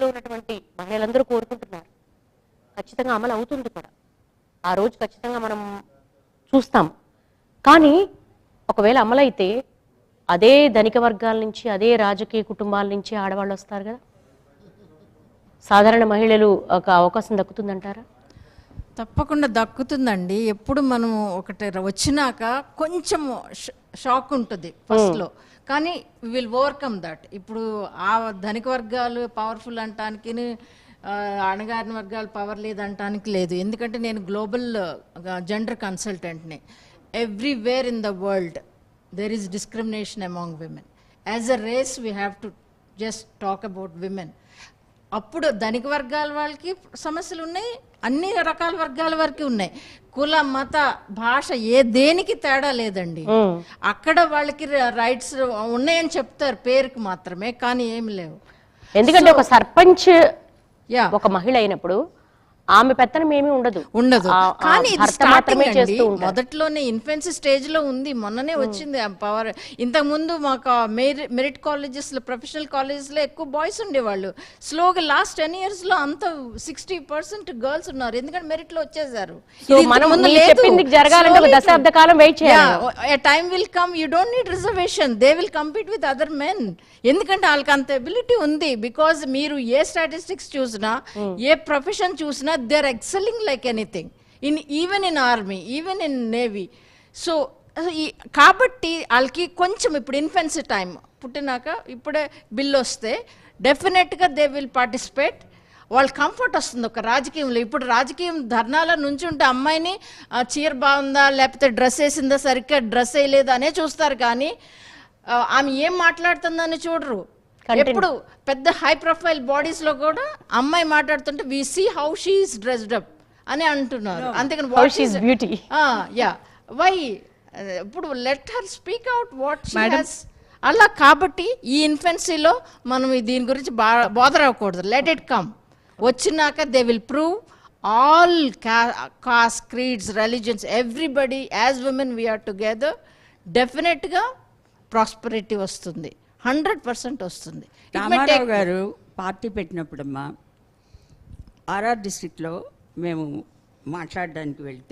వర్గాల్లో ఉన్నటువంటి మహిళలందరూ కోరుకుంటున్నారు. ఖచ్చితంగా అమలు అవుతుంది కూడా, ఆ రోజు ఖచ్చితంగా మనం చూస్తాం. కానీ ఒకవేళ అమలైతే అదే ధనిక వర్గాల నుంచి, అదే రాజకీయ కుటుంబాల నుంచి ఆడవాళ్ళు వస్తారు కదా, సాధారణ మహిళలు ఒక అవకాశం దక్కుతుందంటారా? తప్పకుండా దక్కుతుందండి. ఎప్పుడు మనము ఒకటి వచ్చినాక కొంచెం షాక్ ఉంటుంది ఫస్ట్లో, కానీ విల్ ఓవర్కమ్ దట్. ఇప్పుడు ఆ ధనిక వర్గాలు పవర్ఫుల్ అంటానికి, అణగారిన వర్గాలు పవర్ లేదంటానికి లేదు. ఎందుకంటే నేను గ్లోబల్ జెండర్ కన్సల్టెంట్ని. Everywhere in the world there is discrimination among women. As a race we have to just talk about women. అప్పుడు ధనిక వర్గాల వాళ్ళకి సమస్యలు ఉన్నాయి, అన్ని రకాల వర్గాల వరకు ఉన్నాయి. కుల మత భాష దేనికి తేడా లేదండి. అక్కడ వాళ్ళకి రైట్స్ ఉన్నాయని చెప్తారు పేరుకి మాత్రమే, కానీ ఏమి లేవు. ఎందుకంటే ఒక సర్పంచ్ ఒక మహిళ అయినప్పుడు ఆమె పెత్తనం ఏమీ ఉండదు. కానీ ఇది స్టార్టింగ్ అండి, మొదట్లోనే ఇన్ఫెన్సీ స్టేజ్ లో ఉంది. మొన్ననే వచ్చింది ఆ పవర్. ఇంతకు ముందు మాకు మెరిట్ కాలేజెస్ లో, ప్రొఫెషనల్ కాలేజెస్ లో ఎక్కువ బాయ్స్ ఉండేవాళ్ళు. స్లోగా లాస్ట్ 10 years లో అంత 60% గర్ల్స్ ఉన్నారు, ఎందుకంటే మెరిట్ లో వచ్చేసారు. దశాబ్ద కాలం వెయిట్ చేయాలి. Time will come, you don't need reservation, they will compete with other men. ఎందుకంటే వాళ్ళకి అంత ఎబిలిటీ ఉంది. బికాజ్ మీరు ఏ స్టాటిస్టిక్స్ చూసినా, ఏ ప్రొఫెషన్ చూసినా, they are excelling like anything, even in army, even in navy. So కాబట్టి వాళ్ళకి కొంచెం ఇప్పుడు ఇన్ఫెన్సీ టైం పుట్టినాక ఇప్పుడే బిల్ వస్తే డెఫినెట్గా దే విల్ పార్టిసిపేట్. వాళ్ళ కంఫర్ట్ వస్తుంది ఒక రాజకీయంలో. ఇప్పుడు రాజకీయం ధర్నాల నుంచి ఉంటే అమ్మాయిని చీర బాగుందా, లేకపోతే డ్రెస్ వేసిందా, సరిగ్గా డ్రెస్ వేయలేదా అనే చూస్తారు, కానీ ఆమె ఏం మాట్లాడుతుందని చూడరు. ఎప్పుడు పెద్ద హై ప్రొఫైల్ బాడీస్ లో కూడా అమ్మాయి మాట్లాడుతుంటే we see how she is dressed up అని అంటున్నారు. అంతేకాని వై ఇప్పుడు let her speak out what she has. అలా కాబట్టి ఈ ఇన్ఫెన్సీలో మనం దీని గురించి బోదర్ అవ్వకూడదు. Let it come. వచ్చినాక they will prove all caste, creeds, religions, everybody as women we are together. డెఫినెట్గా ప్రాస్పరిటీ వస్తుంది, 100% వస్తుంది. రామారావు గారు పార్టీ పెట్టినప్పుడమ్మా ఆర్ఆర్ డిస్ట్రిక్ట్లో మేము మాట్లాడడానికి వెళ్తే